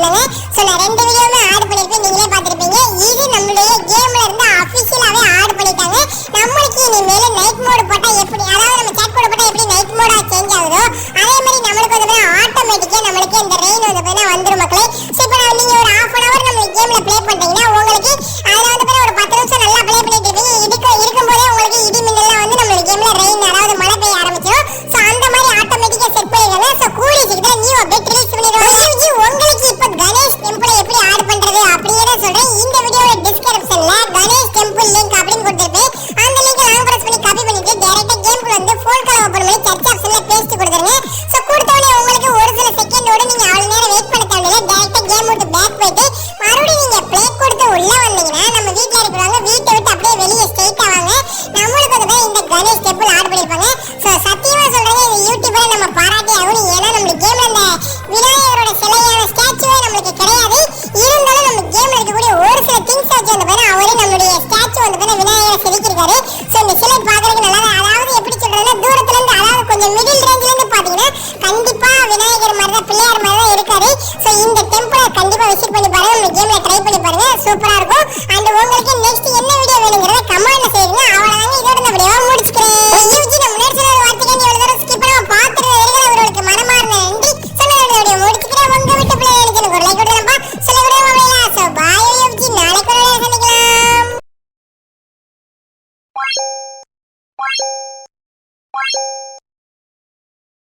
சொன்னாங்க. சோ நான் ரெண்டு வீடியோமே ஆட் பண்ணிருப்பேன், நீங்களே பார்த்திருப்பீங்க. இது நம்மளுடைய கேம்ல இருந்து அபிஷியலாவே ஆட் பண்ணிட்டாங்க. நம்மளுக்கு இனிமேல் நைட் மோட் போட்டா எப்படி, அதாவது நம்ம சாட் கோட் போட்டா எப்படி நைட் மோடா சேஞ்ச் ஆகுதோ அதே மாதிரி நம்மளுக்கு வந்து ஆட்டோமேட்டிக்கா நம்மளுக்கு இந்த ரெயின் வந்து வந்துரும் மக்களே. சோ இப்போ நீங்க ஒரு half an hour நம்ம கேம்ல ப்ளே பண்றீங்கன்னா உங்களுக்கு அதுல வந்து ஒரு 10 நிமிஷம் நல்லா ப்ளே பண்ணிட்டு இருப்பீங்க. இருக்கும்போதே உங்களுக்கு இடி மின்னல்லாம் வந்து நம்ம கேம்ல ரெயின் அதாவது மழை பெய்ய ஆரம்பிச்சிடும். சோ அந்த மாதிரி ஆட்டோமேட்டிக்கா செட் பண்ணிடுங்க. சோ கூடிய சீக்கிரத்துல நியூ அப்டேட் ரிலீஸ் பண்ணிடுவாங்க. உங்களுக்கு இப்போ கணேஷ் டெம்பிள் எப்படி ஆட் பண்றது அப்படியே தான் சொல்றேன். இந்த வீடியோட டிஸ்கிரிப்ஷன்ல கணேஷ் டெம்பிள் லிங்க் அப்படின்னு கொடுத்திருப்பேன். அந்த லிங்கை லாங் பிரஸ் பண்ணி காப்பி பண்ணிட்டு டைரக்டா கேம்க்குள்ள வந்து ஃபோன் கால் ஓபன் பண்ணி சர்ச் ஆப்ஷன்ல பேஸ்ட் கொடுத்துருங்க. சோ கொடுத்தவனே உங்களுக்கு ஒரு சில செகண்டோட நீங்க அவ்வளவு நேரம் வெயிட் பண்ண தேவையில்லை. டைரக்டா கேம் விட்டு பேக் போயிட்டு மறுபடியும் நீங்க ப்ளே கொடுத்து உள்ள வந்தீங்கன்னா நம்ம வீட்ல இருக்கிறவங்க வீட்டை விட்டு அப்படியே வெளியே ஸ்ட்ரைட்டா வாங்க. நம்மளுக்கு வந்து இந்த கணேஷ் டெம்பிள் ஆட் பண்ணிருப்பாங்க. சோ சத்தியமா சொல்றேன், இந்த யூடியூபரை நம்ம பாராட்டி ஆகணும். ஏன்னா நம்ம கேம்ல அந்த விநாயகரோட சிலையான ஸ்டாச்சுவே நம்மளுக்கு கிடையாது. இருந்தாலும் நம்ம கேம்ல இருக்கக்கூடிய ஒரு சில திங்ஸ் வச்சு வந்து பாருங்க அவரே நம்மளுடைய ஸ்டாச்சு வந்து பாருங்க விநாயகரை செதுக்கிருக்காரு. சோ இந்த சிலை பாக்குறதுக்கு நல்லா, அதாவது எப்படி சொல்றதுன்னா தூரத்துல இருந்து அதாவது கொஞ்சம் மிடில் ரேஞ்சில இருந்து பாத்தீங்கன்னா கண்டிப்பா விநாயகர் மாதிரி தான் பிள்ளையார் மாதிரி தான் இருக்காரு. சோ இந்த டெம்பிளை கண்டிப்பா விசிட் பண்ணி பாருங்க, நம்ம கேம்ல ட்ரை பண்ணி பாருங்க, சூப்பரா இருக்கும்.